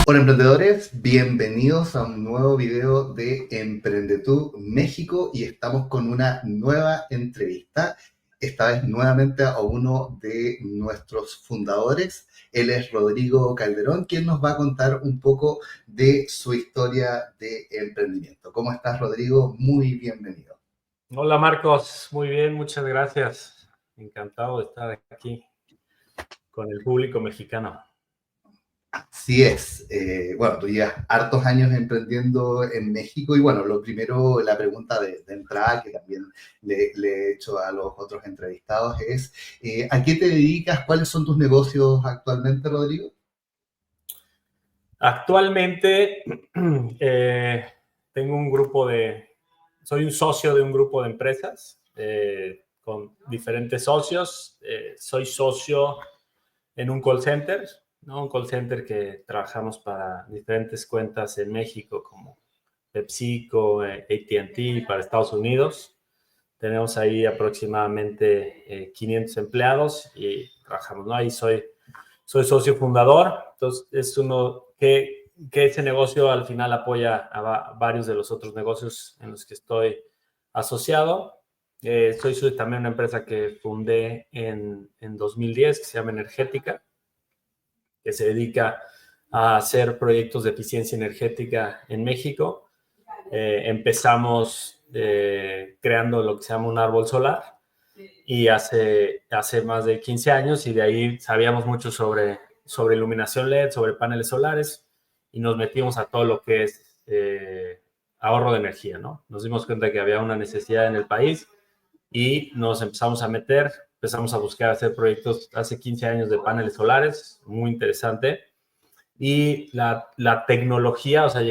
Hola emprendedores, bienvenidos a un nuevo video de Emprendetú México y estamos con una nueva entrevista, esta vez nuevamente a uno de nuestros fundadores. Él es Rodrigo Calderón, quien nos va a contar un poco de su historia de emprendimiento. ¿Cómo estás, Rodrigo? Muy bienvenido. Hola Marcos, muy bien, muchas gracias. Encantado de estar aquí con el público mexicano. Sí es. Bueno, tú llevas hartos años emprendiendo en México y bueno, lo primero, la pregunta de entrada que también le he hecho a los otros entrevistados es, ¿a qué te dedicas? ¿Cuáles son tus negocios actualmente, Rodrigo? Actualmente tengo soy un socio de un grupo de empresas con diferentes socios. Soy socio en un call center, ¿no? Un call center que trabajamos para diferentes cuentas en México como PepsiCo, AT&T para Estados Unidos. Tenemos ahí aproximadamente 500 empleados y trabajamos, ¿no? Ahí soy socio fundador, entonces es uno que ese negocio al final apoya a varios de los otros negocios en los que estoy asociado. Soy también una empresa que fundé en 2010 que se llama Energética, que se dedica a hacer proyectos de eficiencia energética en México. Empezamos creando lo que se llama un árbol solar y hace más de 15 años y de ahí sabíamos mucho sobre iluminación LED, sobre paneles solares y nos metimos a todo lo que es ahorro de energía, ¿no? Nos dimos cuenta que había una necesidad en el país y nos empezamos a meter, empezamos a buscar hacer proyectos hace 15 años de paneles solares, muy interesante. Y la tecnología, o sea,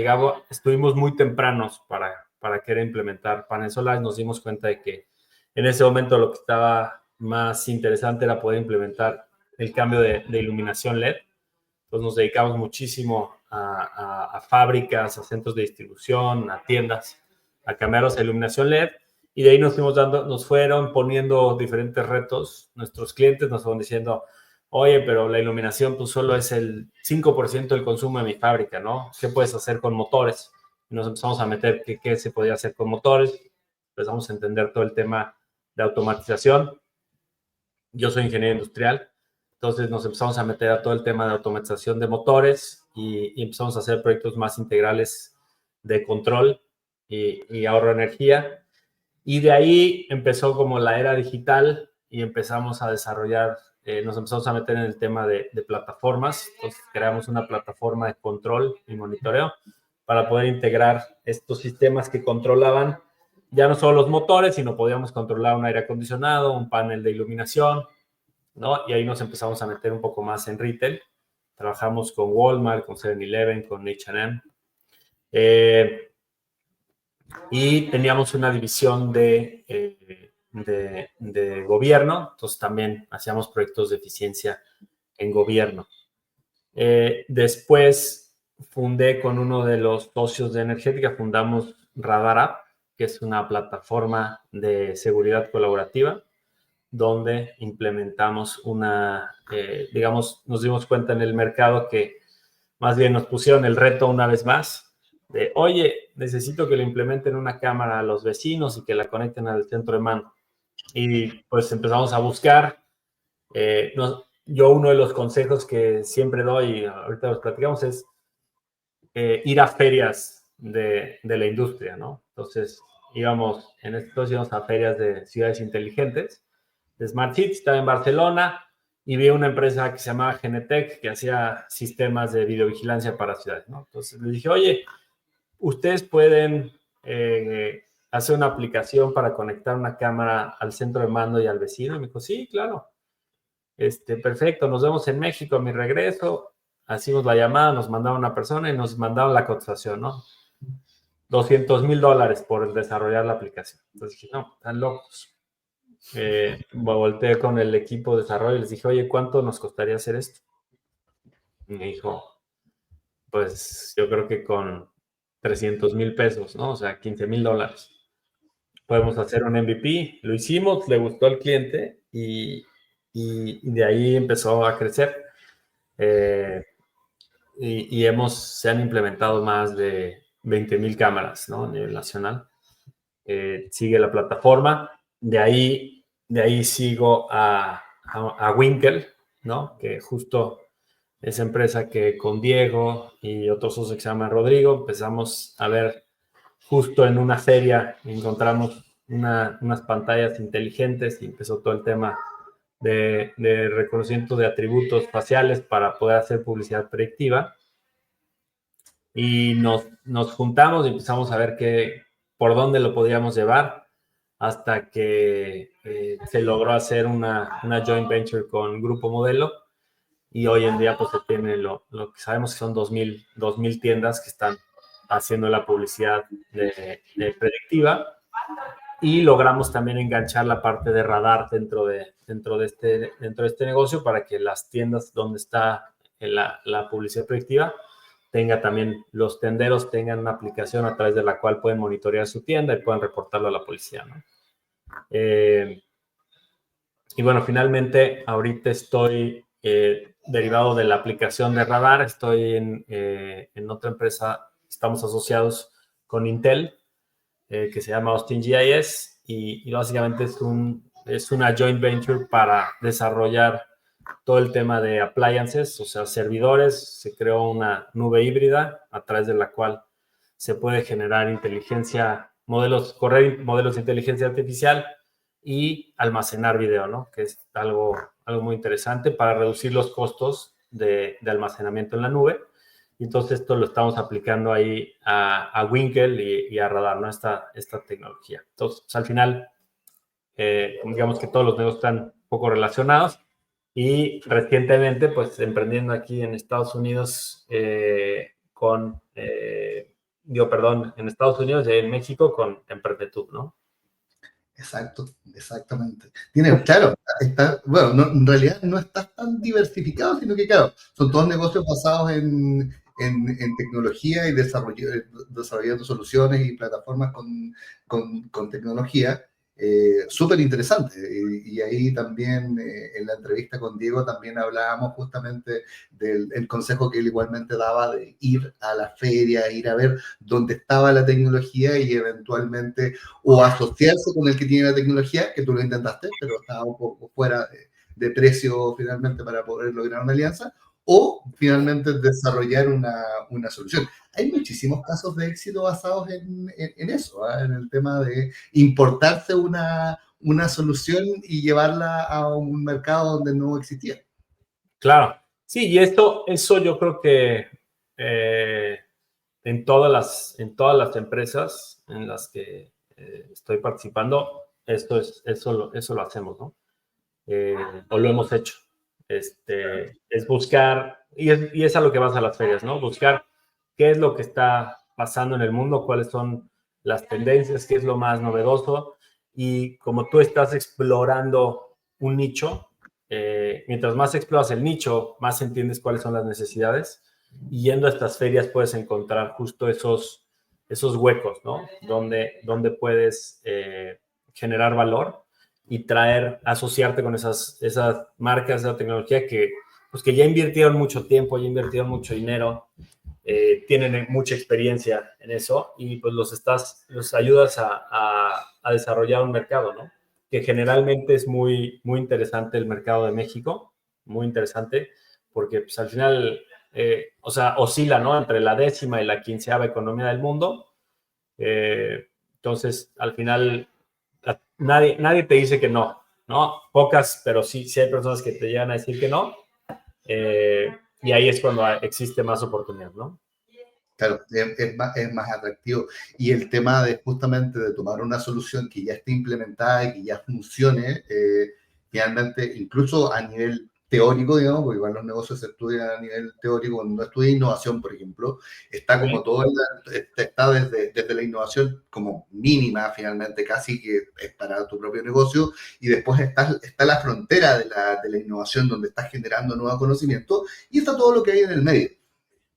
estuvimos muy tempranos para querer implementar paneles solares. Nos dimos cuenta de que en ese momento lo que estaba más interesante era poder implementar el cambio de iluminación LED. Entonces nos dedicamos muchísimo a fábricas, a centros de distribución, a tiendas, a cambiarlos a iluminación LED. Y de ahí nos fueron poniendo diferentes retos. Nuestros clientes nos fueron diciendo, oye, pero la iluminación pues solo es el 5% del consumo de mi fábrica, ¿no? ¿Qué puedes hacer con motores? Y nos empezamos a meter qué se podía hacer con motores. Empezamos a entender todo el tema de automatización. Yo soy ingeniero industrial, entonces nos empezamos a meter a todo el tema de automatización de motores y empezamos a hacer proyectos más integrales de control y ahorro de energía. Y de ahí empezó como la era digital y empezamos a desarrollar, nos empezamos a meter en el tema de plataformas. Entonces creamos una plataforma de control y monitoreo para poder integrar estos sistemas que controlaban ya no solo los motores, sino podíamos controlar un aire acondicionado, un panel de iluminación, ¿no? Y ahí nos empezamos a meter un poco más en retail. Trabajamos con Walmart, con 7-Eleven, con H&M. Y teníamos una división de gobierno, entonces también hacíamos proyectos de eficiencia en gobierno. Después fundé con uno de los socios de Energética, fundamos Radar App, que es una plataforma de seguridad colaborativa, donde implementamos digamos, nos dimos cuenta en el mercado que más bien nos pusieron el reto una vez más de, oye, necesito que le implementen una cámara a los vecinos y que la conecten al centro de mando. Y pues empezamos a buscar. Yo uno de los consejos que siempre doy, y ahorita los platicamos, es ir a ferias de la industria, ¿no? Entonces íbamos a ferias de ciudades inteligentes, de Smart Cities, estaba en Barcelona, y vi una empresa que se llamaba Genetec que hacía sistemas de videovigilancia para ciudades, ¿no? Entonces le dije, oye, ustedes pueden hacer una aplicación para conectar una cámara al centro de mando y al vecino. Y me dijo, sí, claro. Perfecto, nos vemos en México a mi regreso. Hacimos la llamada, nos mandaron una persona y nos mandaron la cotización, ¿no? $200,000 por desarrollar la aplicación. Entonces dije, no, están locos. Volteé con el equipo de desarrollo y les dije, oye, ¿cuánto nos costaría hacer esto? Y me dijo, pues yo creo que con 300,000 pesos, ¿no? O sea, $15,000. Podemos hacer un MVP. Lo hicimos, le gustó al cliente y de ahí empezó a crecer. se han implementado más de 20,000 cámaras, ¿no? A nivel nacional. Sigue la plataforma. De ahí sigo a Winkel, ¿no? Que justo esa empresa que con Diego y otros socios que se llaman Rodrigo empezamos a ver justo en una feria, encontramos unas pantallas inteligentes y empezó todo el tema de reconocimiento de atributos faciales para poder hacer publicidad predictiva. Y nos juntamos y empezamos a ver por dónde lo podíamos llevar hasta que se logró hacer una joint venture con Grupo Modelo y hoy en día pues se tiene lo que sabemos que son 2,000 tiendas que están haciendo la publicidad de predictiva y logramos también enganchar la parte de radar dentro de este negocio para que las tiendas donde está la publicidad predictiva los tenderos tengan una aplicación a través de la cual pueden monitorear su tienda y pueden reportarlo a la policía, ¿no? Y bueno, finalmente ahorita estoy derivado de la aplicación de radar, estoy en otra empresa, estamos asociados con Intel, que se llama Austin GIS y básicamente es una joint venture para desarrollar todo el tema de appliances, o sea, servidores. Se creó una nube híbrida a través de la cual se puede generar correr modelos de inteligencia artificial y almacenar video, ¿no? Que es algo muy interesante para reducir los costos de almacenamiento en la nube. Y entonces esto lo estamos aplicando ahí a Winkel y a Radar, ¿no? Esta tecnología. Entonces, pues, al final, digamos que todos los negocios están un poco relacionados. Y recientemente, pues, emprendiendo aquí en Estados Unidos en Estados Unidos y en México con EmprendeTube, ¿no? Exacto, exactamente. Claro, bueno, en realidad no estás tan diversificado, sino que, claro, son todos negocios basados en tecnología y desarrollando soluciones y plataformas con tecnología. Súper interesante. Y ahí también, en la entrevista con Diego, también hablábamos justamente del consejo que él igualmente daba de ir a la feria, ir a ver dónde estaba la tecnología y eventualmente o asociarse con el que tiene la tecnología, que tú lo intentaste, pero estaba un poco fuera de precio finalmente para poder lograr una alianza, o finalmente desarrollar una solución. Hay muchísimos casos de éxito basados en eso, ¿eh? En el tema de importarse una solución y llevarla a un mercado donde no existía. Claro, sí, y eso yo creo que en todas las empresas en las que estoy participando, eso lo hacemos, ¿no? O lo hemos hecho. Es buscar, y es a lo que vas a las ferias, ¿no? Buscar qué es lo que está pasando en el mundo, cuáles son las tendencias, qué es lo más novedoso, y como tú estás explorando un nicho, mientras más exploras el nicho, más entiendes cuáles son las necesidades, y yendo a estas ferias puedes encontrar justo esos huecos, ¿no? Donde puedes generar valor y asociarte con esas marcas de la tecnología pues que ya invirtieron mucho tiempo, ya invirtieron mucho dinero, tienen mucha experiencia en eso y pues los ayudas a desarrollar un mercado, ¿no? Que generalmente es muy, muy interesante el mercado de México, muy interesante, porque pues al final, o sea, oscila, ¿no? Entre la 10ª y la 15ª economía del mundo. Entonces, al final, nadie te dice que no, ¿no? Pocas, pero sí hay personas que te llegan a decir que no. Y ahí es cuando existe más oportunidad, ¿no? Claro, es más atractivo. Y el tema de justamente de tomar una solución que ya esté implementada y que ya funcione, finalmente, incluso a nivel teórico, digamos, porque igual los negocios se estudian a nivel teórico, cuando uno estudia innovación, por ejemplo, está como todo, está desde la innovación como mínima, finalmente, casi que es para tu propio negocio, y después está la frontera de la innovación donde estás generando nuevo conocimiento, y está todo lo que hay en el medio.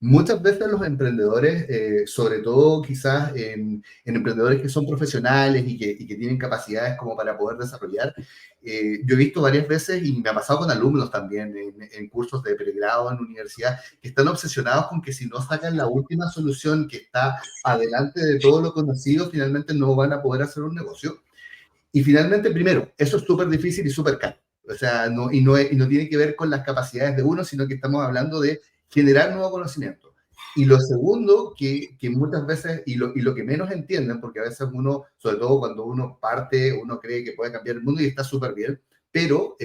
Muchas veces los emprendedores, sobre todo quizás en emprendedores que son profesionales y que tienen capacidades como para poder desarrollar, yo he visto varias veces y me ha pasado con alumnos también en cursos de pregrado en universidad, que están obsesionados con que si no sacan la última solución que está adelante de todo lo conocido, finalmente no van a poder hacer un negocio. Y finalmente, primero, eso es súper difícil y súper caro. O sea, y no tiene que ver con las capacidades de uno, sino que estamos hablando de generar nuevo conocimiento. Y lo segundo, que muchas veces, y lo que menos entienden, porque a veces uno, sobre todo cuando uno parte, uno cree que puede cambiar el mundo y está súper bien, pero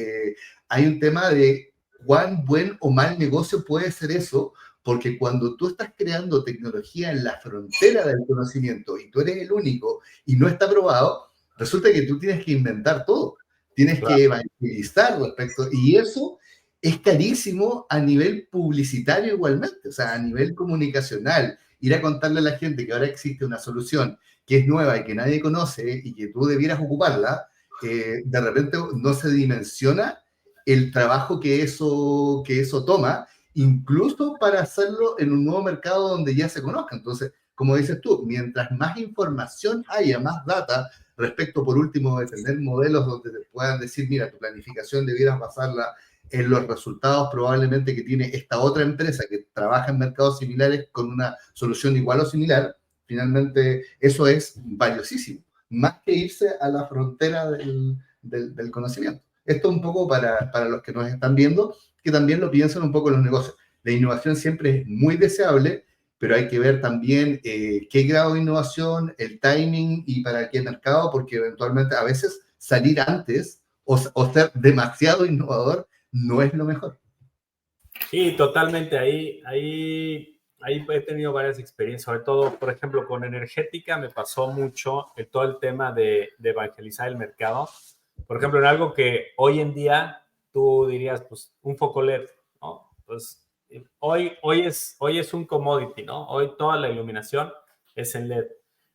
hay un tema de cuán buen o mal negocio puede ser eso, porque cuando tú estás creando tecnología en la frontera del conocimiento y tú eres el único y no está probado, resulta que tú tienes que inventar todo, tienes Claro. que evangelizar respecto, y eso es carísimo a nivel publicitario igualmente, o sea, a nivel comunicacional, ir a contarle a la gente que ahora existe una solución que es nueva y que nadie conoce y que tú debieras ocuparla, de repente no se dimensiona el trabajo que eso toma, incluso para hacerlo en un nuevo mercado donde ya se conozca. Entonces, como dices tú, mientras más información haya, más data, respecto, por último, de tener modelos donde te puedan decir, mira, tu planificación debieras basarla en los resultados probablemente que tiene esta otra empresa que trabaja en mercados similares con una solución igual o similar, finalmente eso es valiosísimo, más que irse a la frontera del conocimiento. Esto un poco para los que nos están viendo, que también lo piensan un poco en los negocios. La innovación siempre es muy deseable, pero hay que ver también qué grado de innovación, el timing y para qué mercado, porque eventualmente a veces salir antes o ser demasiado innovador no es lo mejor. Sí, totalmente. Ahí he tenido varias experiencias, sobre todo, por ejemplo, con energética me pasó mucho todo el tema de evangelizar el mercado. Por ejemplo, en algo que hoy en día tú dirías, pues, un foco LED, ¿no? Pues hoy es un commodity, ¿no? Hoy toda la iluminación es en LED.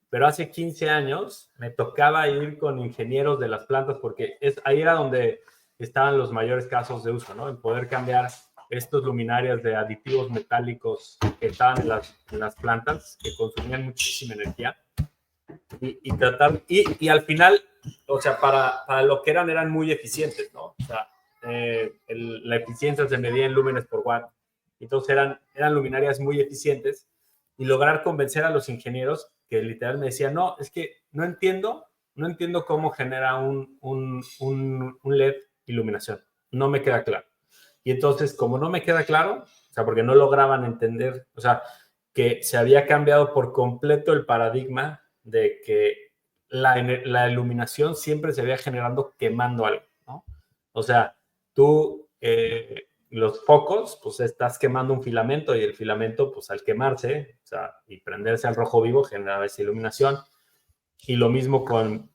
Pero hace 15 años me tocaba ir con ingenieros de las plantas porque ahí era donde estaban los mayores casos de uso, ¿no? En poder cambiar estos luminarias de aditivos metálicos que estaban en las plantas, que consumían muchísima energía, y al final, o sea, para lo que eran muy eficientes, ¿no? O sea, la eficiencia se medía en lúmenes por watt, entonces eran luminarias muy eficientes, y lograr convencer a los ingenieros que literal me decían, no, es que no entiendo cómo genera un LED iluminación, no me queda claro. Y entonces, como no me queda claro, o sea, porque no lograban entender, o sea, que se había cambiado por completo el paradigma de que la iluminación siempre se veía generando quemando algo, ¿no? O sea, tú, los focos, pues estás quemando un filamento y el filamento, pues al quemarse, o sea, y prenderse al rojo vivo, generaba esa iluminación. Y lo mismo con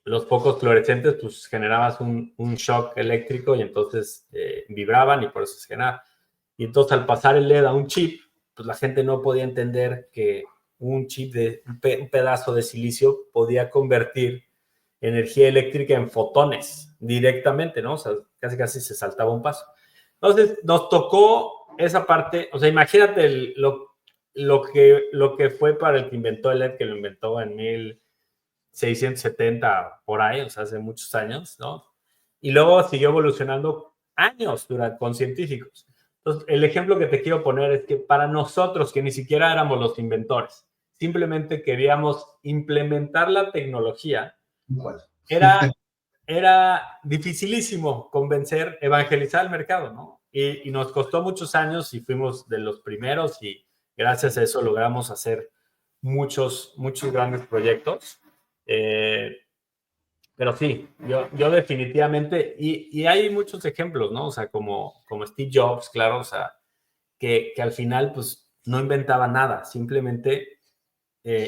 los focos fluorescentes, pues generabas un shock eléctrico y entonces vibraban y por eso se generaba. Y entonces al pasar el LED a un chip, pues la gente no podía entender que un chip de un pedazo de silicio podía convertir energía eléctrica en fotones directamente, ¿no? O sea, casi se saltaba un paso. Entonces nos tocó esa parte, o sea, imagínate lo que fue para el que inventó el LED, que lo inventó en 1670 por ahí, o sea, hace muchos años, ¿no? Y luego siguió evolucionando años con científicos. Entonces, el ejemplo que te quiero poner es que para nosotros, que ni siquiera éramos los inventores, simplemente queríamos implementar la tecnología, Igual. era, era dificilísimo convencer, evangelizar el mercado, ¿no? Y nos costó muchos años y fuimos de los primeros y gracias a eso logramos hacer muchos grandes proyectos. Eh, pero sí, yo definitivamente, y hay muchos ejemplos, ¿no? O sea, como Steve Jobs, claro, o sea, que al final, pues, no inventaba nada, simplemente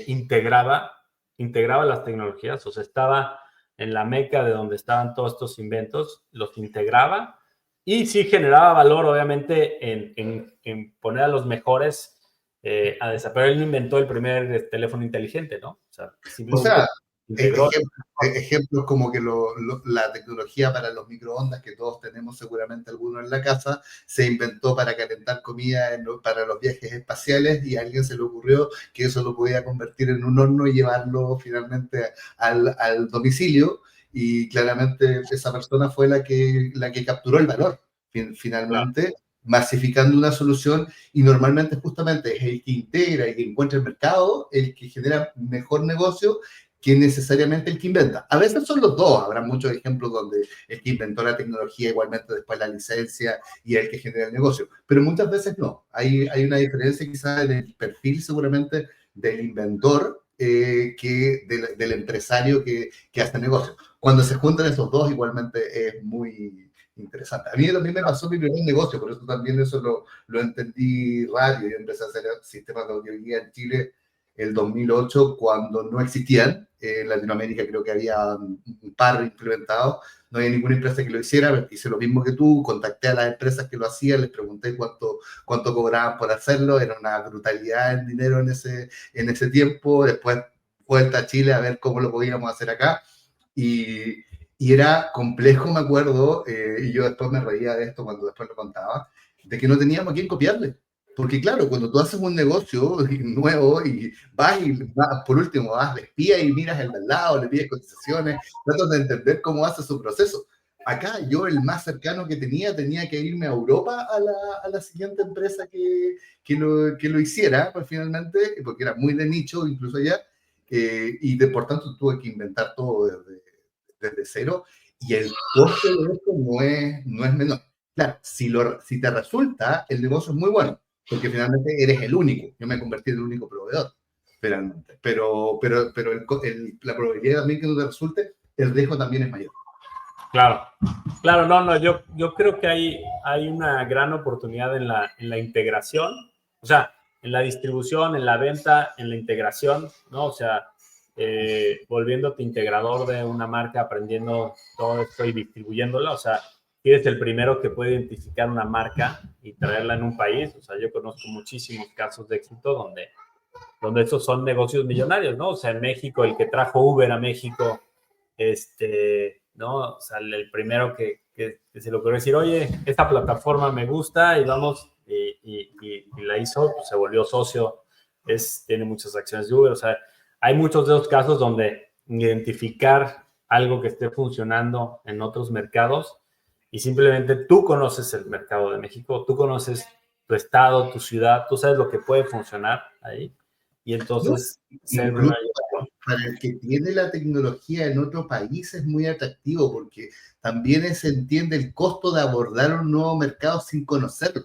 integraba las tecnologías, o sea, estaba en la meca de donde estaban todos estos inventos, los integraba y sí generaba valor, obviamente, en poner a los mejores a desaparecer. Él inventó el primer teléfono inteligente, ¿no? O sea, O sea, simplemente integró. Ejemplos como que la tecnología para los microondas, que todos tenemos seguramente alguno en la casa, se inventó para calentar comida para los viajes espaciales y a alguien se le ocurrió que eso lo podía convertir en un horno y llevarlo finalmente al domicilio, y claramente esa persona fue la que capturó el valor, finalmente. Claro. Masificando una solución, y normalmente justamente es el que integra y que encuentra el mercado el que genera mejor negocio que necesariamente el que inventa. A veces son los dos, habrá muchos ejemplos donde el que inventó la tecnología igualmente después la licencia y el que genera el negocio, pero muchas veces no. Hay una diferencia quizás en el perfil seguramente del inventor del empresario que hace negocio. Cuando se juntan esos dos igualmente es muy interesante. A mí también me pasó mi primer negocio, por eso también eso lo entendí rápido. Yo empecé a hacer sistemas de audioguía en Chile el 2008, cuando no existían. En Latinoamérica creo que había un par implementados, no había ninguna empresa que lo hiciera. Hice lo mismo que tú, contacté a las empresas que lo hacían, les pregunté cuánto cobraban por hacerlo, era una brutalidad en dinero en ese tiempo. Después vuelta a Chile a ver cómo lo podíamos hacer acá, y era complejo, me acuerdo, y yo después me reía de esto cuando después lo contaba, de que no teníamos a quién copiarle. Porque claro, cuando tú haces un negocio nuevo y por último, vas de espía y miras el de al lado, le pides cotizaciones, tratas de entender cómo hace su proceso. Acá yo, el más cercano que tenía que irme a Europa a la siguiente empresa que lo hiciera, pues finalmente, porque era muy de nicho, incluso allá, y por tanto tuve que inventar todo desde cero, y el coste de esto no es menor. Claro, si te resulta, el negocio es muy bueno, porque finalmente eres el único. Yo me convertí en el único proveedor, finalmente. Pero la probabilidad también que no te resulte, el riesgo también es mayor. Claro, no, yo creo que hay una gran oportunidad en la integración, o sea, en la distribución, en la venta, en la integración, ¿no? O sea, volviéndote integrador de una marca, aprendiendo todo esto y distribuyéndola, o sea, eres el primero que puede identificar una marca y traerla en un país. O sea, yo conozco muchísimos casos de éxito donde estos son negocios millonarios, ¿no? O sea, en México, el que trajo Uber a México, ¿no? O sea, el primero que se le ocurrió decir, oye, esta plataforma me gusta y vamos, y la hizo, pues se volvió socio, tiene muchas acciones de Uber. O sea, hay muchos de esos casos donde identificar algo que esté funcionando en otros mercados, y simplemente tú conoces el mercado de México, tú conoces tu estado, tu ciudad, tú sabes lo que puede funcionar ahí, y entonces ser Incluso para el que tiene la tecnología en otro país es muy atractivo, porque también se entiende el costo de abordar un nuevo mercado sin conocerlo.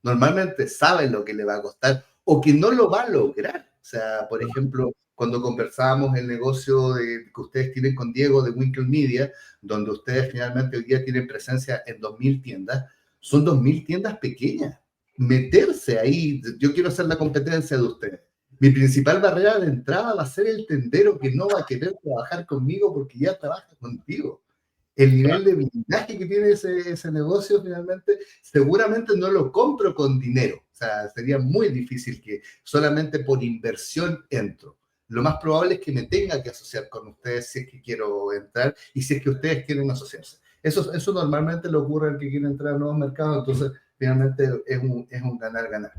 Normalmente saben lo que le va a costar o que no lo va a lograr. O sea, por ejemplo, cuando conversábamos el negocio que ustedes tienen con Diego de Winkle Media, donde ustedes finalmente hoy día tienen presencia en 2.000 tiendas, son 2.000 tiendas pequeñas. Meterse ahí, yo quiero hacer la competencia de ustedes. Mi principal barrera de entrada va a ser el tendero que no va a querer trabajar conmigo porque ya trabaja contigo. El nivel de blindaje que tiene ese negocio finalmente, seguramente no lo compro con dinero. O sea, sería muy difícil que solamente por inversión entro. Lo más probable es que me tenga que asociar con ustedes si es que quiero entrar y si es que ustedes quieren asociarse. Eso normalmente le ocurre al que quiere entrar a nuevos mercados, entonces finalmente es un ganar-ganar.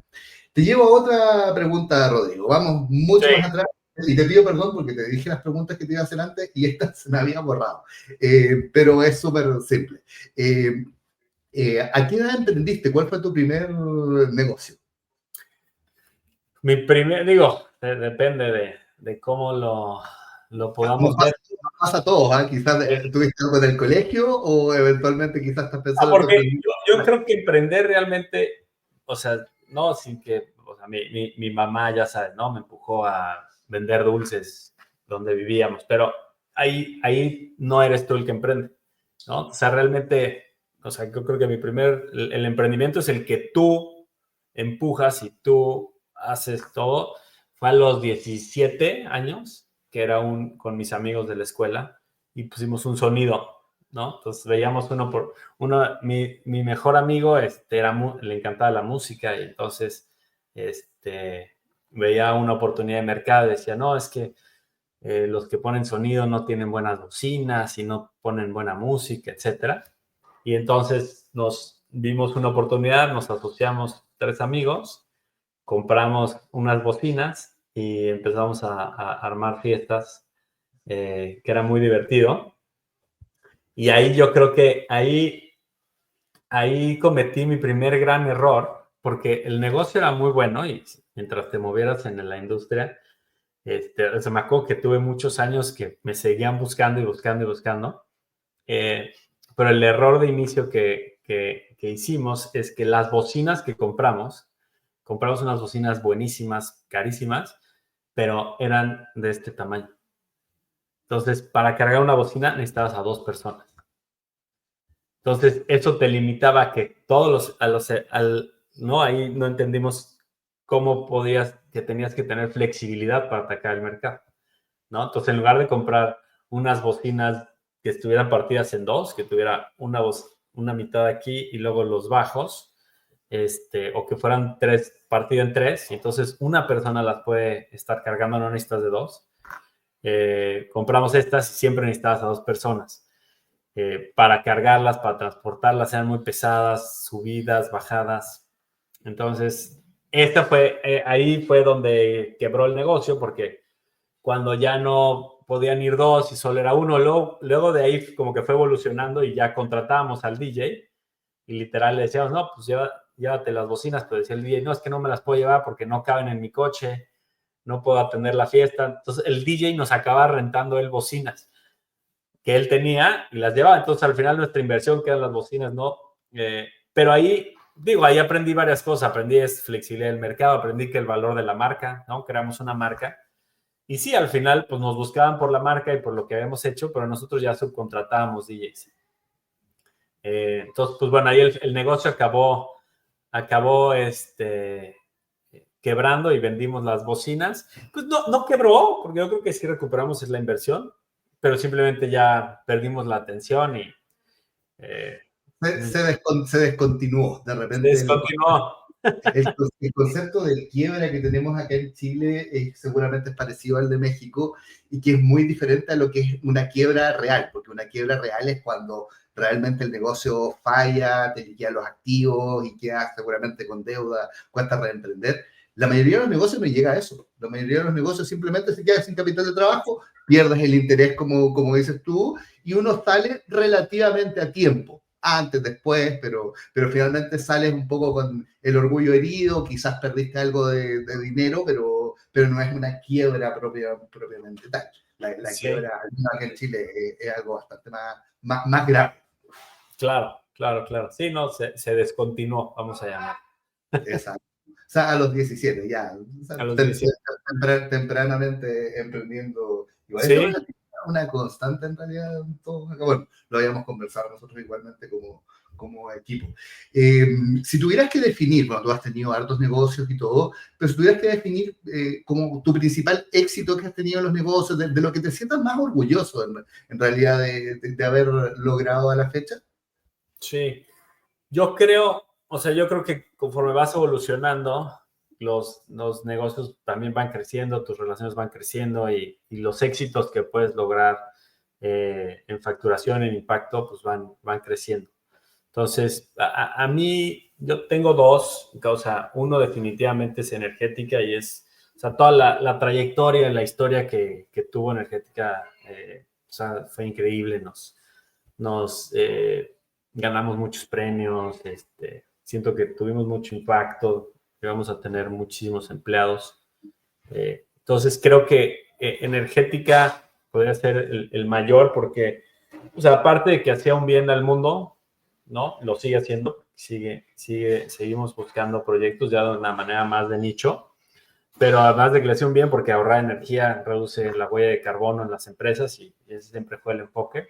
Te llevo a otra pregunta, Rodrigo. Vamos mucho más atrás. Y te pido perdón porque te dije las preguntas que te iba a hacer antes y esta se me había borrado. Pero es súper simple. ¿A qué edad emprendiste? ¿Cuál fue tu primer negocio? Mi primer, depende de cómo lo podamos ver. Pasa a todos, ¿eh? Quizás tuviste algo del colegio o eventualmente quizás estás pensando... Porque yo creo que emprender realmente, o sea, no, sin que, o sea, mi mamá, ya sabes, ¿no? Me empujó a vender dulces donde vivíamos, pero ahí no eres tú el que emprende, ¿no? O sea, realmente, o sea, yo creo que el emprendimiento es el que tú empujas y tú haces todo. Fue a los 17 años, que era con mis amigos de la escuela, y pusimos un sonido, ¿no? Entonces veíamos mi mejor amigo, le encantaba la música, y entonces, veía una oportunidad de mercado y decía, no, es que los que ponen sonido no tienen buenas bocinas y no ponen buena música, etcétera. Y entonces nos vimos una oportunidad, nos asociamos 3 amigos, compramos unas bocinas y empezamos a armar fiestas, que era muy divertido. Y ahí yo creo que ahí cometí mi primer gran error, porque el negocio era muy bueno y mientras te movieras en la industria, se me acuerdo que tuve muchos años que me seguían buscando y buscando y buscando. Pero el error de inicio que hicimos es que las bocinas que compramos unas bocinas buenísimas, carísimas, pero eran de este tamaño. Entonces, para cargar una bocina necesitabas a 2 personas. Entonces, eso te limitaba a que ¿no? Ahí no entendimos cómo que tenías que tener flexibilidad para atacar el mercado, ¿no? Entonces, en lugar de comprar unas bocinas que estuvieran partidas en 2, que tuviera una mitad aquí y luego los bajos, o que fueran 3 partidas en 3, y entonces una persona las puede estar cargando, no necesitas de 2. Compramos estas y siempre necesitabas a 2 personas. Para cargarlas, para transportarlas, eran muy pesadas, subidas, bajadas. Entonces, ahí fue donde quebró el negocio, porque cuando ya no podían ir 2 y solo era uno, luego de ahí como que fue evolucionando y ya contratábamos al DJ y literal le decíamos, no, pues llévate las bocinas, pero decía el DJ, no, es que no me las puedo llevar porque no caben en mi coche, no puedo atender la fiesta. Entonces el DJ nos acaba rentando él bocinas que él tenía y las llevaba. Entonces, al final, nuestra inversión quedan las bocinas, ¿no? Pero ahí aprendí varias cosas. Aprendí flexibilidad del mercado, aprendí que el valor de la marca, ¿no? Creamos una marca. Y sí, al final, pues nos buscaban por la marca y por lo que habíamos hecho, pero nosotros ya subcontratábamos DJs. Entonces, pues bueno, ahí el negocio acabó quebrando y vendimos las bocinas. Pues no quebró, porque yo creo que sí recuperamos la inversión, pero simplemente ya perdimos la atención y Se descontinuó. De se repente descontinuó. el concepto de quiebra que tenemos acá en Chile seguramente es parecido al de México y que es muy diferente a lo que es una quiebra real, porque una quiebra real es cuando realmente el negocio falla, te liquidan los activos y quedas seguramente con deuda, cuesta reemprender. La mayoría de los negocios no llega a eso. La mayoría de los negocios simplemente se queda sin capital de trabajo, pierdes el interés, como dices tú, y uno sale relativamente a tiempo. Antes, después, pero finalmente sales un poco con el orgullo herido, quizás perdiste algo de dinero, pero no es una quiebra propiamente tal. La Sí. quiebra aquí en Chile es algo bastante más grave. Claro. Sí, no, se descontinuó, vamos a llamar. Exacto. O sea, a los 17 ya. O sea, A los 17. tempranamente emprendiendo. Igual Sí. eso es una constante en realidad. Bueno, lo habíamos conversado nosotros igualmente como equipo. Si tuvieras que definir, bueno, tú has tenido hartos negocios y todo, pero si tuvieras que definir como tu principal éxito que has tenido en los negocios, de lo que te sientas más orgulloso en realidad de haber logrado a la fecha. Sí. Yo creo que conforme vas evolucionando, los negocios también van creciendo, tus relaciones van creciendo y los éxitos que puedes lograr en facturación, en impacto, pues van creciendo. Entonces, a mí, yo tengo 2, o sea, uno definitivamente es Energética y o sea, toda la trayectoria, la historia que tuvo Energética, o sea, fue increíble, nos ganamos muchos premios, siento que tuvimos mucho impacto, llegamos a tener muchísimos empleados. Entonces, creo que Energética podría ser el mayor porque, o sea, aparte de que hacía un bien al mundo, ¿no? Lo sigue haciendo, seguimos buscando proyectos ya de una manera más de nicho, pero además de que le hacía un bien porque ahorrar energía reduce la huella de carbono en las empresas y ese siempre fue el enfoque.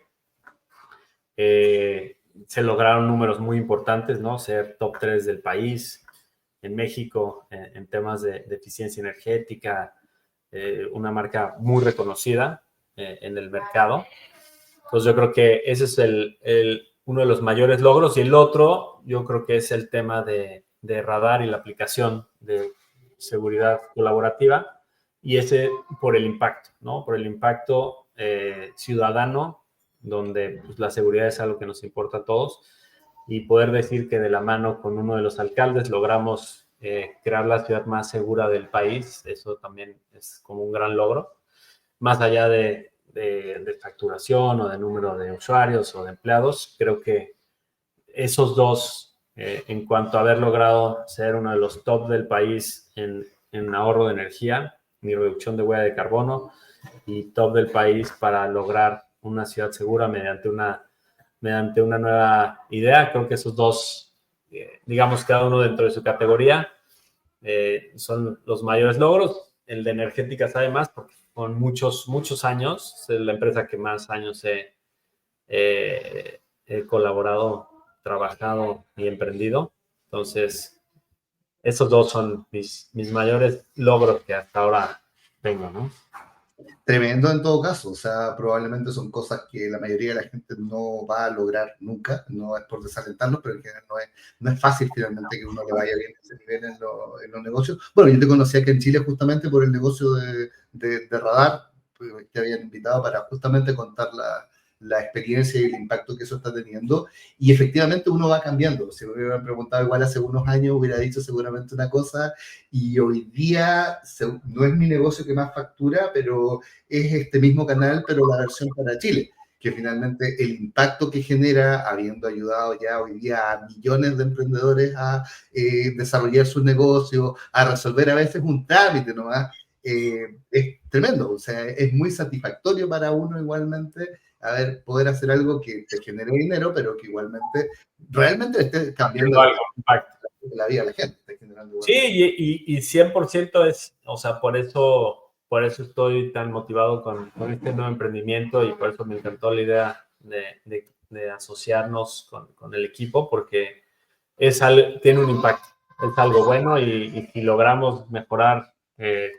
Se lograron números muy importantes, ¿no? Ser top 3 del país en México en temas de eficiencia energética, una marca muy reconocida en el mercado. Entonces yo creo que ese es uno de los mayores logros y el otro yo creo que es el tema de radar y la aplicación de seguridad colaborativa y ese por el impacto, ¿no? Por el impacto ciudadano, donde pues, la seguridad es algo que nos importa a todos, y poder decir que de la mano con uno de los alcaldes logramos crear la ciudad más segura del país, eso también es como un gran logro, más allá de facturación o de número de usuarios o de empleados. Creo que esos dos, en cuanto a haber logrado ser uno de los top del país en ahorro de energía y reducción de huella de carbono, y top del país para lograr una ciudad segura mediante una nueva idea. Creo que esos dos, digamos, cada uno dentro de su categoría, son los mayores logros. El de energética sabe más porque con muchos años, es la empresa que más años he colaborado, trabajado y emprendido. Entonces, esos dos son mis mayores logros que hasta ahora tengo, ¿no? Tremendo en todo caso, o sea, probablemente son cosas que la mayoría de la gente no va a lograr nunca, no es por desalentarlos, pero en general no es fácil finalmente que uno le vaya bien a ese nivel en los negocios. Bueno, yo te conocía aquí en Chile justamente por el negocio de Radar, pues, te habían invitado para justamente contar la experiencia y el impacto que eso está teniendo, y efectivamente uno va cambiando. Si me hubieran preguntado igual hace unos años, hubiera dicho seguramente una cosa, y hoy día no es mi negocio que más factura, pero es este mismo canal, pero la versión para Chile, que finalmente el impacto que genera, habiendo ayudado ya hoy día a millones de emprendedores a desarrollar sus negocios, a resolver a veces un trámite nomás, es tremendo. O sea, es muy satisfactorio para uno igualmente poder hacer algo que te genere dinero, pero que igualmente realmente esté cambiando la vida de la gente. Esté generando sí, y 100% es, o sea, por eso estoy tan motivado con este nuevo emprendimiento, y por eso me encantó la idea de asociarnos con el equipo, porque tiene un impacto, es algo bueno, y si logramos mejorar,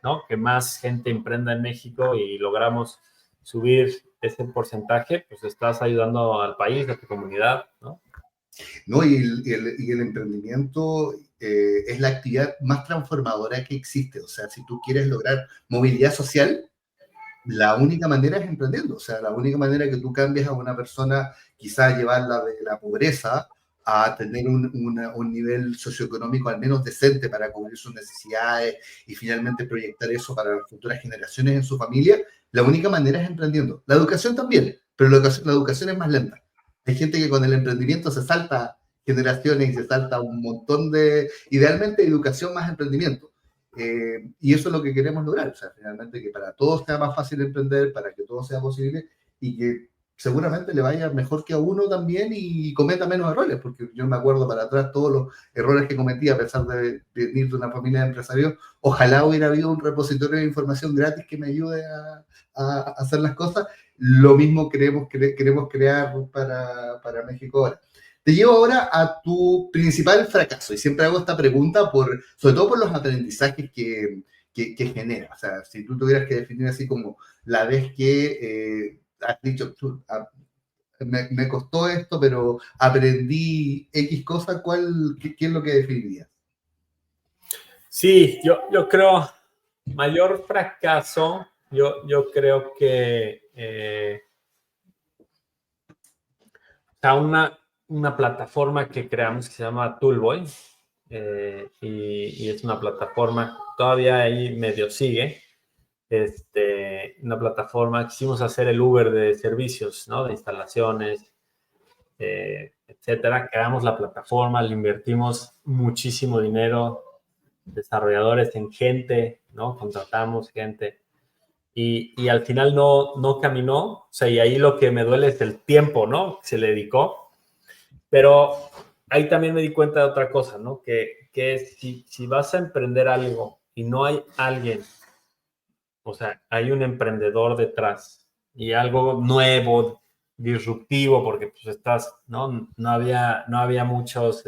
¿no? Que más gente emprenda en México y logramos subir ese porcentaje, pues estás ayudando al país, a tu comunidad, ¿no? ¿No? Y el emprendimiento es la actividad más transformadora que existe. O sea, si tú quieres lograr movilidad social, la única manera es emprendiendo. O sea, la única manera que tú cambies a una persona, quizás llevarla de la pobreza a tener un nivel socioeconómico al menos decente para cubrir sus necesidades y finalmente proyectar eso para las futuras generaciones en su familia, la única manera es emprendiendo. La educación también, pero la educación es más lenta. Hay gente que con el emprendimiento se salta generaciones y se salta un montón idealmente, educación más emprendimiento. Y eso es lo que queremos lograr, o sea, finalmente que para todos sea más fácil emprender, para que todo sea posible, y que seguramente le vaya mejor que a uno también y cometa menos errores, porque yo me acuerdo para atrás todos los errores que cometí a pesar de venir de una familia de empresarios. Ojalá hubiera habido un repositorio de información gratis que me ayude a hacer las cosas. Lo mismo queremos crear para México ahora. Te llevo ahora a tu principal fracaso, y siempre hago esta pregunta sobre todo por los aprendizajes que genera. O sea, si tú tuvieras que definir así como la vez que has dicho, me costó esto, pero aprendí X cosa, ¿qué es lo que definirías? Sí, yo creo, mayor fracaso, yo creo que una plataforma que creamos que se llama Toolboy, y es una plataforma, todavía ahí medio sigue, una plataforma, quisimos hacer el Uber de servicios, ¿no? De instalaciones, etcétera. Creamos la plataforma, le invertimos muchísimo dinero, desarrolladores, en gente, ¿no? Contratamos gente, y al final no caminó. O sea, y ahí lo que me duele es el tiempo, ¿no? Que se le dedicó. Pero ahí también me di cuenta de otra cosa, ¿no? Que si vas a emprender algo y no hay alguien, o sea, hay un emprendedor detrás y algo nuevo, disruptivo, porque pues ¿no? No había muchos,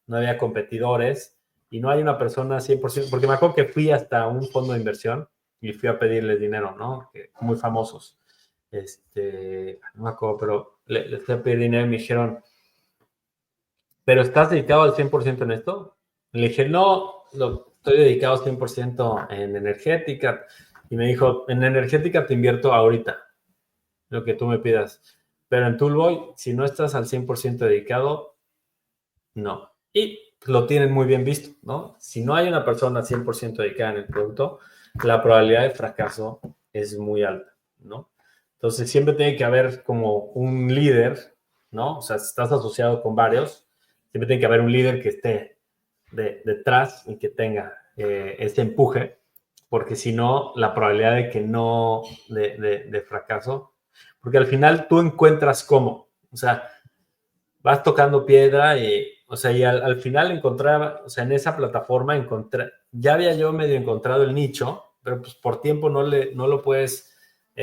no había competidores, y no hay una persona 100%, porque me acuerdo que fui hasta un fondo de inversión y fui a pedirles dinero, ¿no? Muy famosos. No me acuerdo, pero les fui a pedir dinero y me dijeron, ¿pero estás dedicado al 100% en esto? Le dije, no, estoy dedicado 100% en energética. Y me dijo, en energética te invierto ahorita, lo que tú me pidas. Pero en Toolboy, si no estás al 100% dedicado, no. Y lo tienen muy bien visto, ¿no? Si no hay una persona 100% dedicada en el producto, la probabilidad de fracaso es muy alta, ¿no? Entonces, siempre tiene que haber como un líder, ¿no? O sea, si estás asociado con varios, siempre tiene que haber un líder que esté detrás y que tenga ese empuje, porque si no, la probabilidad de que no, de fracaso, porque al final tú encuentras cómo, o sea, vas tocando piedra y, o sea, y al final encontraba, o sea, en esa plataforma encontré, ya había yo medio encontrado el nicho, pero pues por tiempo no lo puedes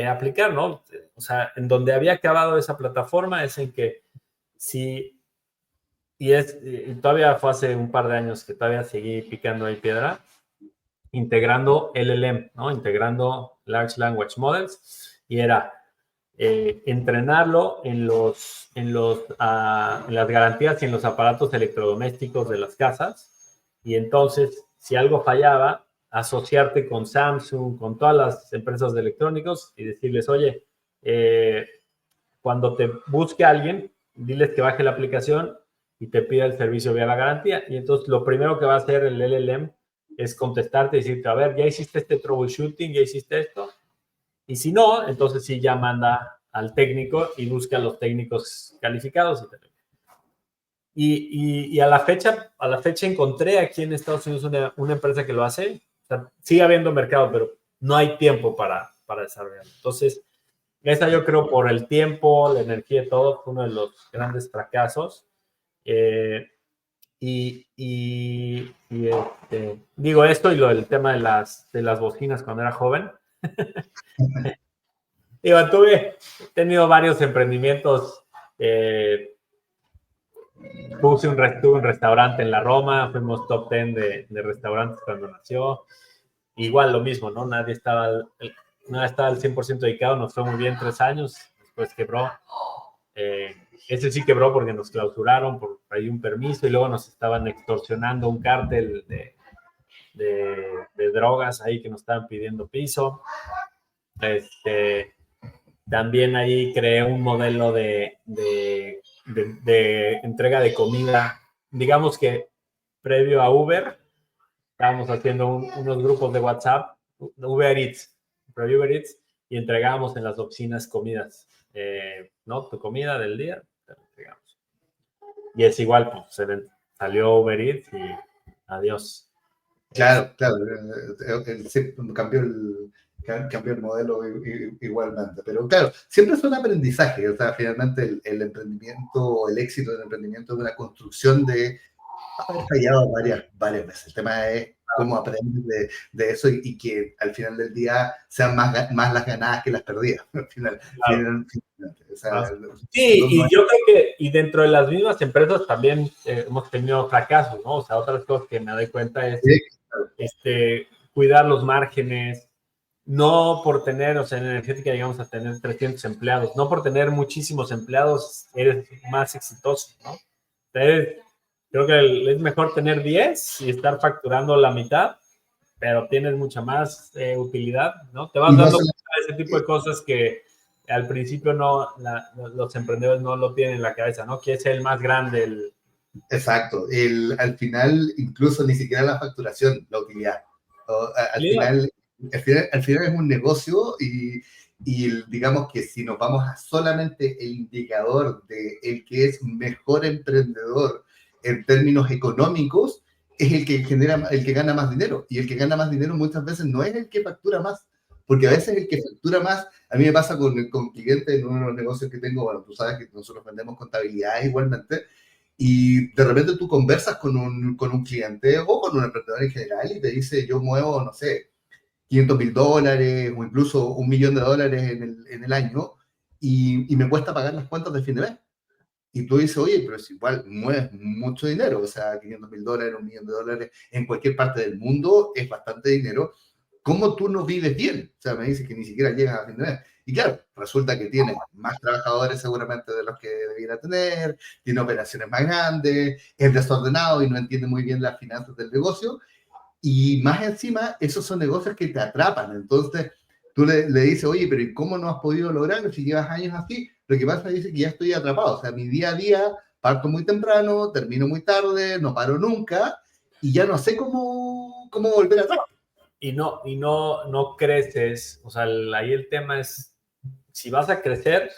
aplicar, ¿no? O sea, en donde había acabado esa plataforma es en que si, y todavía fue hace un par de años que todavía seguí picando ahí piedra, integrando LLM, ¿no? Integrando Large Language Models, y era entrenarlo en las garantías y en los aparatos electrodomésticos de las casas, y entonces, si algo fallaba, asociarte con Samsung, con todas las empresas de electrónicos y decirles, oye, cuando te busque alguien, diles que baje la aplicación y te pida el servicio vía la garantía. Y entonces lo primero que va a hacer el LLM es contestarte y decirte, a ver, ya hiciste este troubleshooting, ya hiciste esto. Y si no, entonces sí ya manda al técnico y busca a los técnicos calificados. Y a la fecha encontré aquí en Estados Unidos una empresa que lo hace. O sea, sigue habiendo mercado, pero no hay tiempo para desarrollarlo. Entonces, esta yo creo por el tiempo, la energía y todo, fue uno de los grandes fracasos. Digo esto y lo del tema de las bocinas cuando era joven. Digo, he tenido varios emprendimientos. Tuve un restaurante en la Roma, fuimos top 10 de restaurantes cuando nació. Igual lo mismo, ¿no? Nada estaba al 100% dedicado, nos fue muy bien 3 años, después quebró. Ese sí quebró porque nos clausuraron por ahí un permiso y luego nos estaban extorsionando un cártel de drogas ahí que nos estaban pidiendo piso. También ahí creé un modelo de entrega de comida. Digamos que previo a Uber, estábamos haciendo unos grupos de WhatsApp, Uber Eats, y entregábamos en las oficinas comidas. ¿No? Tu comida del día, te la entregamos. Y es igual, pues salió Uber Eats y adiós. Claro, claro, sí, cambió el modelo igualmente, pero claro, siempre es un aprendizaje, o sea, finalmente el emprendimiento, el éxito del emprendimiento es una construcción de haber fallado varias veces. El tema es cómo aprendes de eso y que al final del día sean más las ganadas que las perdidas. Al final, Claro. o sea, Sí, no y es, yo creo que y dentro de las mismas empresas también hemos tenido fracasos, ¿no? O sea, otras cosas que me doy cuenta es cuidar los márgenes, no por tener, o sea, en energética llegamos a tener 300 empleados, no por tener muchísimos empleados eres más exitoso, ¿no? Creo que es mejor tener 10 y estar facturando la mitad, pero tienes mucha más utilidad, ¿no? Te vas y no dando se, cuenta de ese tipo de cosas que al principio los emprendedores no lo tienen en la cabeza, ¿no? Que es el más grande. exacto. Al final, incluso ni siquiera la facturación, la utilidad. Al final, al final es un negocio y digamos que si nos vamos a solamente el indicador de el que es mejor emprendedor en términos económicos, es el que el que gana más dinero. Y el que gana más dinero muchas veces no es el que factura más, porque a veces el que factura más, a mí me pasa con clientes en uno de los negocios que tengo, bueno, tú sabes que nosotros vendemos contabilidad igualmente, y de repente tú conversas con un cliente o con un emprendedor en general y te dice, yo muevo, no sé, $500,000 o incluso $1,000,000 en el año y me cuesta pagar las cuentas del fin de mes. Y tú dices, oye, pero es igual, mueves mucho dinero, o sea, $500,000, $1,000,000 en cualquier parte del mundo es bastante dinero. ¿Cómo tú no vives bien? O sea, me dices que ni siquiera llegas a fin de mes. Y claro, resulta que tiene más trabajadores seguramente de los que debiera tener, tiene operaciones más grandes, es desordenado y no entiende muy bien las finanzas del negocio. Y más encima, esos son negocios que te atrapan. Entonces, tú le dices, oye, pero ¿y cómo no has podido lograrlo si llevas años así? Lo que pasa es que ya estoy atrapado. O sea, mi día a día parto muy temprano, termino muy tarde, no paro nunca y ya no sé cómo volver atrás. No creces. O sea, ahí el tema es, si vas a crecer,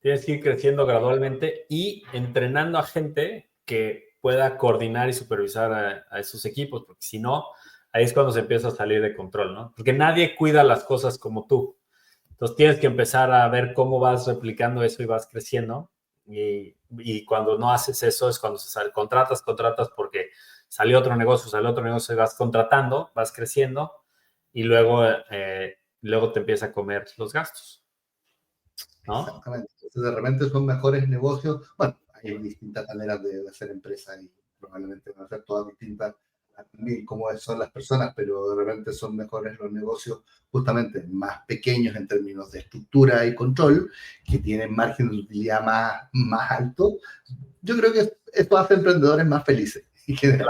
tienes que ir creciendo gradualmente y entrenando a gente que pueda coordinar y supervisar a esos equipos, porque si no, ahí es cuando se empieza a salir de control, ¿no? Porque nadie cuida las cosas como tú. Entonces tienes que empezar a ver cómo vas replicando eso y vas creciendo. Y cuando no haces eso es cuando se sale. Contratas porque salió otro negocio y vas contratando, vas creciendo y luego te empieza a comer los gastos, ¿no? Exactamente. Entonces, de repente son mejores negocios. Bueno, hay distintas maneras de hacer empresas y probablemente van a ser todas distintas también como son las personas, pero de repente son mejores los negocios justamente más pequeños en términos de estructura y control, que tienen margen de utilidad más alto. Yo creo que esto hace emprendedores más felices en general.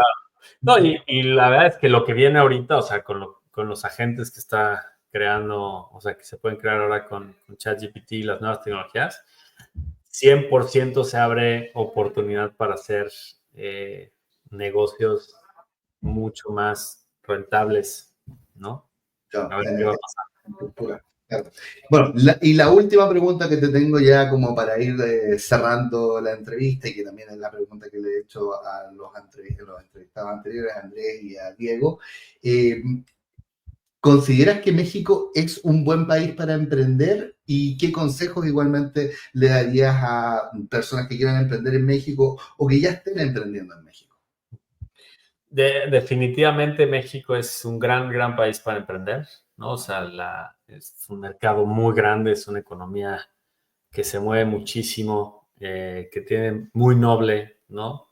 Claro. No, y la verdad es que lo que viene ahorita, o sea, con los agentes que está creando, o sea, que se pueden crear ahora con ChatGPT y las nuevas tecnologías, 100% se abre oportunidad para hacer negocios mucho más rentables, ¿no? Claro, A ver qué va a pasar. estructura. Claro. Bueno, y la última pregunta que te tengo ya como para ir cerrando la entrevista y que también es la pregunta que le he hecho a los entrevistados anteriores, a Andrés y a Diego. eh, ¿Consideras que México es un buen país para emprender? ¿Y qué consejos igualmente le darías a personas que quieran emprender en México o que ya estén emprendiendo en México? Definitivamente México es un gran país para emprender, ¿no? O sea, es un mercado muy grande, es una economía que se mueve muchísimo, que tiene muy noble, ¿no?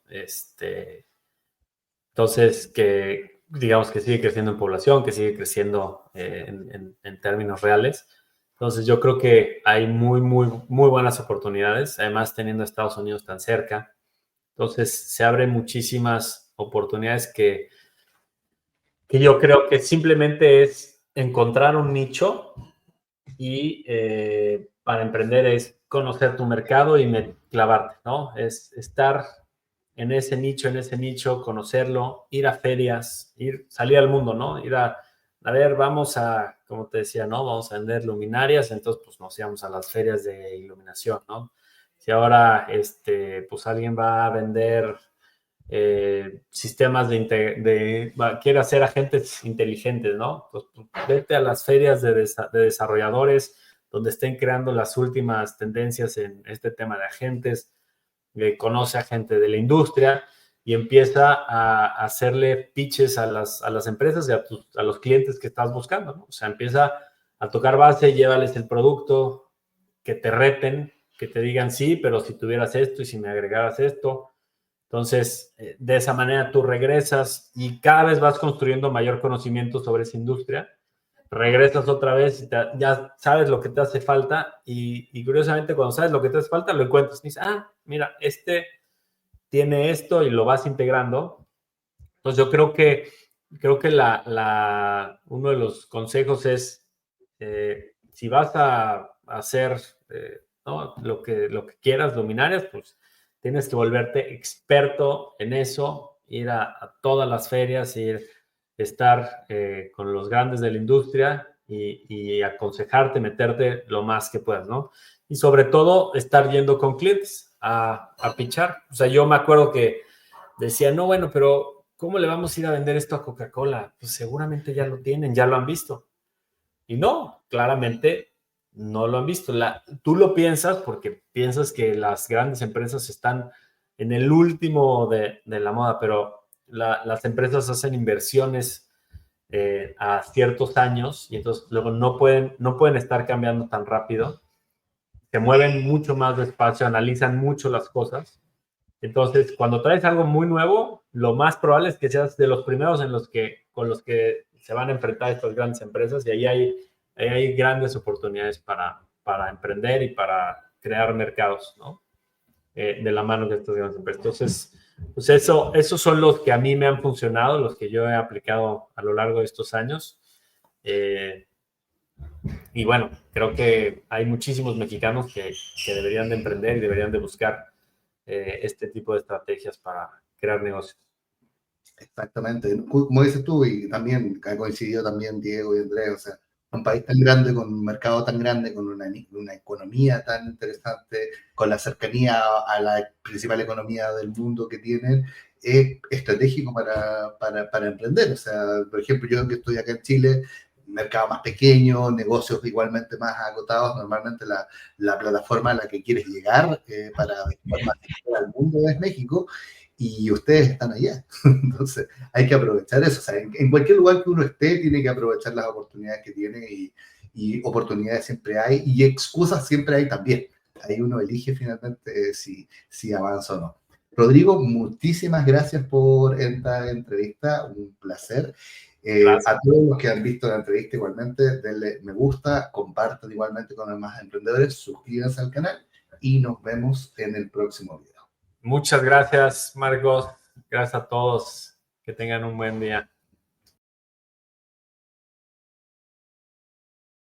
Entonces, que digamos que sigue creciendo en población, que sigue creciendo en términos reales. Entonces, yo creo que hay muy buenas oportunidades, además teniendo a Estados Unidos tan cerca. Entonces, se abren muchísimas oportunidades que yo creo que simplemente es encontrar un nicho y para emprender es conocer tu mercado y clavarte, ¿no? Es estar en ese nicho, conocerlo, ir a ferias, salir al mundo, ¿no? A ver, como te decía, ¿no? Vamos a vender luminarias, entonces pues nos íbamos a las ferias de iluminación, ¿no? Si ahora, pues alguien va a vender sistemas quiere hacer agentes inteligentes, ¿no? Pues, vete a las ferias de desarrolladores donde estén creando las últimas tendencias en este tema de agentes, conoce a gente de la industria y empieza a hacerle pitches a las empresas y a los clientes que estás buscando, ¿no? O sea, empieza a tocar base, llévales el producto, que te reten, que te digan sí, pero si tuvieras esto y si me agregaras esto. Entonces, de esa manera tú regresas y cada vez vas construyendo mayor conocimiento sobre esa industria. Regresas otra vez y ya sabes lo que te hace falta y curiosamente cuando sabes lo que te hace falta lo encuentras y dices, mira, tiene esto y lo vas integrando. Entonces yo creo que uno de los consejos es, si vas a hacer ¿no? lo que quieras, luminarias, pues tienes que volverte experto en eso, ir a todas las ferias, estar con los grandes de la industria y aconsejarte, meterte lo más que puedas, ¿no? Y sobre todo, estar yendo con clientes a pichar. O sea, yo me acuerdo que decía, no, bueno, pero ¿cómo le vamos a ir a vender esto a Coca-Cola? Pues seguramente ya lo tienen, ya lo han visto. Y no, claramente no lo han visto. Tú lo piensas porque piensas que las grandes empresas están en el último de la moda, pero las empresas hacen inversiones a ciertos años y entonces luego no pueden estar cambiando tan rápido. Se mueven mucho más despacio, analizan mucho las cosas. Entonces, cuando traes algo muy nuevo, lo más probable es que seas de los primeros con los que se van a enfrentar estas grandes empresas y ahí hay grandes oportunidades para emprender y para crear mercados, ¿no? De la mano de estas grandes empresas. Entonces, Pues esos son los que a mí me han funcionado, los que yo he aplicado a lo largo de estos años. Y bueno, creo que hay muchísimos mexicanos que deberían de emprender y deberían de buscar este tipo de estrategias para crear negocios. Exactamente, como dices tú, y también ha coincidido también Diego y Andrés, o sea, un país tan grande, con un mercado tan grande, con una economía tan interesante, con la cercanía a la principal economía del mundo que tienen, es estratégico para emprender. O sea, por ejemplo, yo que estoy acá en Chile, mercado más pequeño, negocios igualmente más agotados, normalmente la plataforma a la que quieres llegar para después más al mundo es México, y ustedes están allá. Entonces, hay que aprovechar eso. O sea, en cualquier lugar que uno esté, tiene que aprovechar las oportunidades que tiene, y oportunidades siempre hay y excusas siempre hay también. Ahí uno elige finalmente si avanza o no. Rodrigo, muchísimas gracias por esta entrevista, un placer. A todos los que han visto la entrevista igualmente, denle me gusta, compartan igualmente con los demás emprendedores, suscríbanse al canal y nos vemos en el próximo video. Muchas gracias, Marcos. Gracias a todos. Que tengan un buen día.